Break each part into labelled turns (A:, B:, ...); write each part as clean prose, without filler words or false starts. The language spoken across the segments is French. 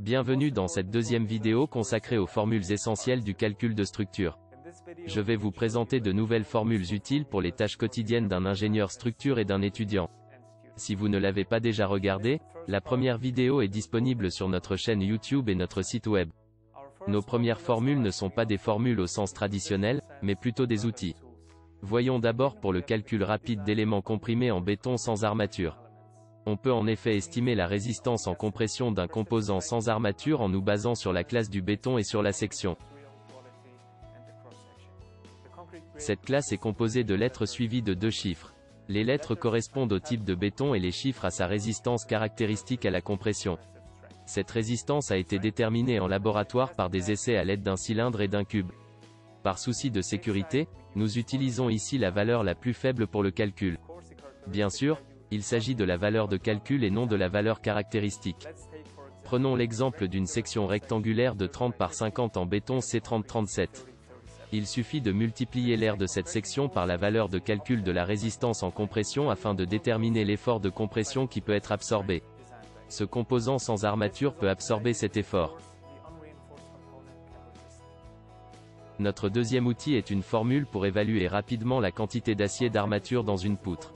A: Bienvenue dans cette deuxième vidéo consacrée aux formules essentielles du calcul de structure. Je vais vous présenter de nouvelles formules utiles pour les tâches quotidiennes d'un ingénieur structure et d'un étudiant. Si vous ne l'avez pas déjà regardé, la première vidéo est disponible sur notre chaîne YouTube et notre site web. Nos premières formules ne sont pas des formules au sens traditionnel, mais plutôt des outils. Voyons d'abord pour le calcul rapide d'éléments comprimés en béton sans armature. On peut en effet estimer la résistance en compression d'un composant sans armature en nous basant sur la classe du béton et sur la section. Cette classe est composée de lettres suivies de deux chiffres. Les lettres correspondent au type de béton et les chiffres à sa résistance caractéristique à la compression. Cette résistance a été déterminée en laboratoire par des essais à l'aide d'un cylindre et d'un cube. Par souci de sécurité, nous utilisons ici la valeur la plus faible pour le calcul. Bien sûr, il s'agit de la valeur de calcul et non de la valeur caractéristique. Prenons l'exemple d'une section rectangulaire de 30 par 50 en béton C30-37. Il suffit de multiplier l'aire de cette section par la valeur de calcul de la résistance en compression afin de déterminer l'effort de compression qui peut être absorbé. Ce composant sans armature peut absorber cet effort. Notre deuxième outil est une formule pour évaluer rapidement la quantité d'acier d'armature dans une poutre.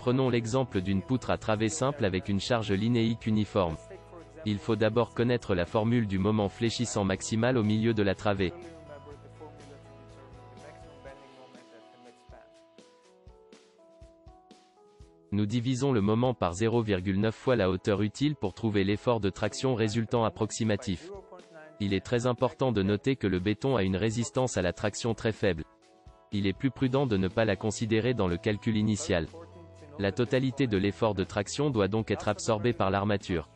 A: Prenons l'exemple d'une poutre à travée simple avec une charge linéique uniforme. Il faut d'abord connaître la formule du moment fléchissant maximal au milieu de la travée. Nous divisons le moment par 0,9 fois la hauteur utile pour trouver l'effort de traction résultant approximatif. Il est très important de noter que le béton a une résistance à la traction très faible. Il est plus prudent de ne pas la considérer dans le calcul initial. La totalité de l'effort de traction doit donc être absorbée par l'armature.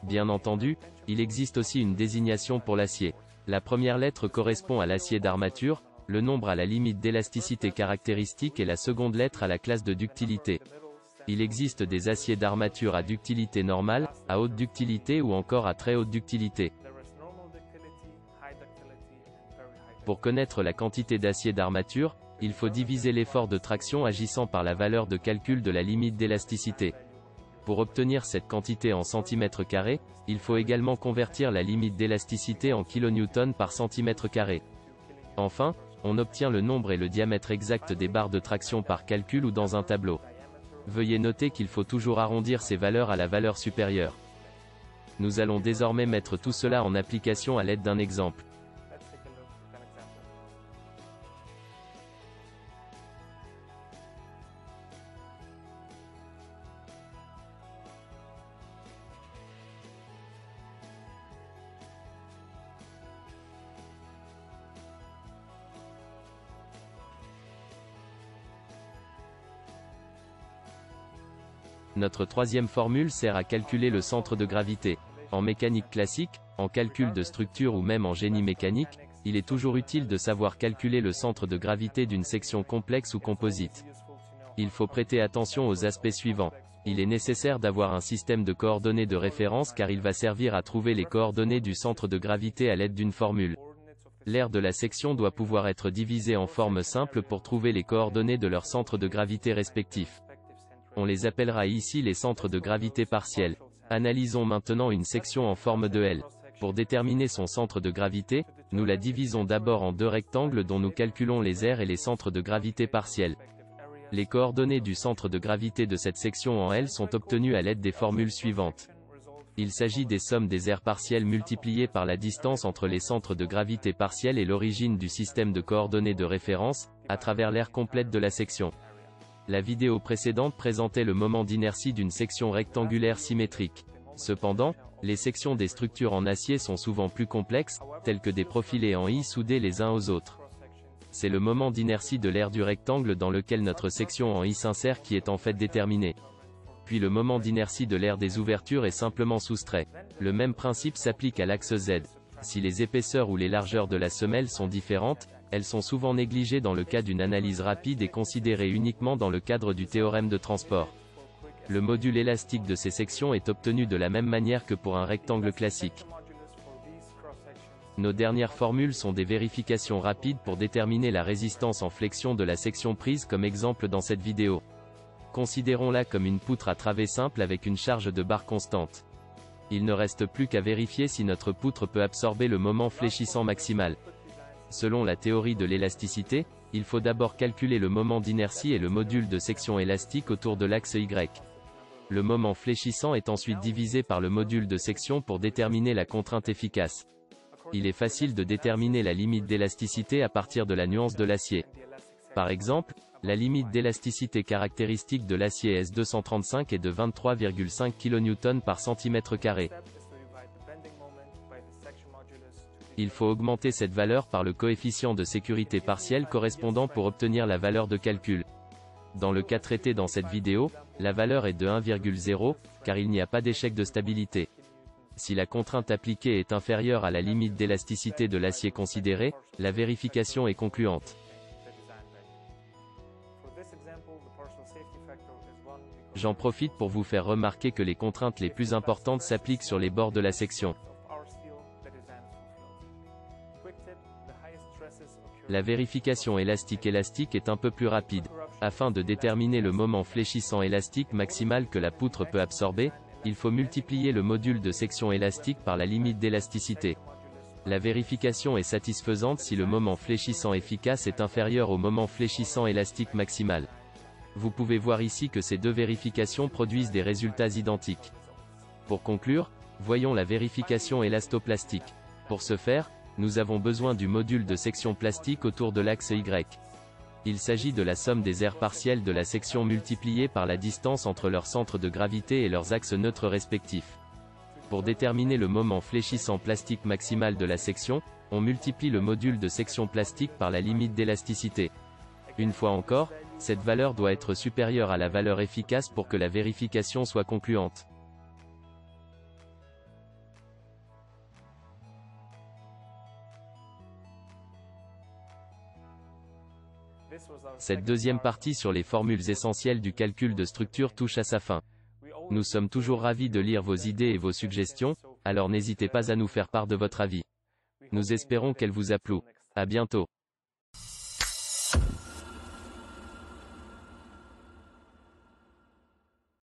A: Bien entendu, il existe aussi une désignation pour l'acier. La première lettre correspond à l'acier d'armature, le nombre à la limite d'élasticité caractéristique et la seconde lettre à la classe de ductilité. Il existe des aciers d'armature à ductilité normale, à haute ductilité ou encore à très haute ductilité. Pour connaître la quantité d'acier d'armature, il faut diviser l'effort de traction agissant par la valeur de calcul de la limite d'élasticité. Pour obtenir cette quantité en centimètres carrés, il faut également convertir la limite d'élasticité en kilonewtons par centimètre carré. Enfin, on obtient le nombre et le diamètre exact des barres de traction par calcul ou dans un tableau. Veuillez noter qu'il faut toujours arrondir ces valeurs à la valeur supérieure. Nous allons désormais mettre tout cela en application à l'aide d'un exemple. Notre troisième formule sert à calculer le centre de gravité. En mécanique classique, en calcul de structure ou même en génie mécanique, il est toujours utile de savoir calculer le centre de gravité d'une section complexe ou composite. Il faut prêter attention aux aspects suivants. Il est nécessaire d'avoir un système de coordonnées de référence car il va servir à trouver les coordonnées du centre de gravité à l'aide d'une formule. L'aire de la section doit pouvoir être divisée en forme simple pour trouver les coordonnées de leur centre de gravité respectif. On les appellera ici les centres de gravité partiels. Analysons maintenant une section en forme de L. Pour déterminer son centre de gravité, nous la divisons d'abord en deux rectangles dont nous calculons les aires et les centres de gravité partiels. Les coordonnées du centre de gravité de cette section en L sont obtenues à l'aide des formules suivantes. Il s'agit des sommes des aires partielles multipliées par la distance entre les centres de gravité partiels et l'origine du système de coordonnées de référence, à travers l'aire complète de la section. La vidéo précédente présentait le moment d'inertie d'une section rectangulaire symétrique. Cependant, les sections des structures en acier sont souvent plus complexes, telles que des profilés en I soudés les uns aux autres. C'est le moment d'inertie de l'aire du rectangle dans lequel notre section en I s'insère qui est en fait déterminé. Puis le moment d'inertie de l'aire des ouvertures est simplement soustrait. Le même principe s'applique à l'axe Z. Si les épaisseurs ou les largeurs de la semelle sont différentes, elles sont souvent négligées dans le cas d'une analyse rapide et considérées uniquement dans le cadre du théorème de transport. Le module élastique de ces sections est obtenu de la même manière que pour un rectangle classique. Nos dernières formules sont des vérifications rapides pour déterminer la résistance en flexion de la section prise comme exemple dans cette vidéo. Considérons-la comme une poutre à travée simple avec une charge de barre constante. Il ne reste plus qu'à vérifier si notre poutre peut absorber le moment fléchissant maximal. Selon la théorie de l'élasticité, il faut d'abord calculer le moment d'inertie et le module de section élastique autour de l'axe Y. Le moment fléchissant est ensuite divisé par le module de section pour déterminer la contrainte efficace. Il est facile de déterminer la limite d'élasticité à partir de la nuance de l'acier. Par exemple, la limite d'élasticité caractéristique de l'acier S235 est de 23,5 kN par cm². Il faut augmenter cette valeur par le coefficient de sécurité partiel correspondant pour obtenir la valeur de calcul. Dans le cas traité dans cette vidéo, la valeur est de 1,0, car il n'y a pas d'échec de stabilité. Si la contrainte appliquée est inférieure à la limite d'élasticité de l'acier considéré, la vérification est concluante. J'en profite pour vous faire remarquer que les contraintes les plus importantes s'appliquent sur les bords de la section. La vérification élastique est un peu plus rapide. Afin de déterminer le moment fléchissant élastique maximal que la poutre peut absorber, il faut multiplier le module de section élastique par la limite d'élasticité. La vérification est satisfaisante si le moment fléchissant efficace est inférieur au moment fléchissant élastique maximal. Vous pouvez voir ici que ces deux vérifications produisent des résultats identiques. Pour conclure, voyons la vérification élastoplastique. Pour ce faire, nous avons besoin du module de section plastique autour de l'axe Y. Il s'agit de la somme des aires partielles de la section multipliée par la distance entre leurs centres de gravité et leurs axes neutres respectifs. Pour déterminer le moment fléchissant plastique maximal de la section, on multiplie le module de section plastique par la limite d'élasticité. Une fois encore, cette valeur doit être supérieure à la valeur efficace pour que la vérification soit concluante. Cette deuxième partie sur les formules essentielles du calcul de structure touche à sa fin. Nous sommes toujours ravis de lire vos idées et vos suggestions, alors n'hésitez pas à nous faire part de votre avis. Nous espérons qu'elle vous a plu. À bientôt.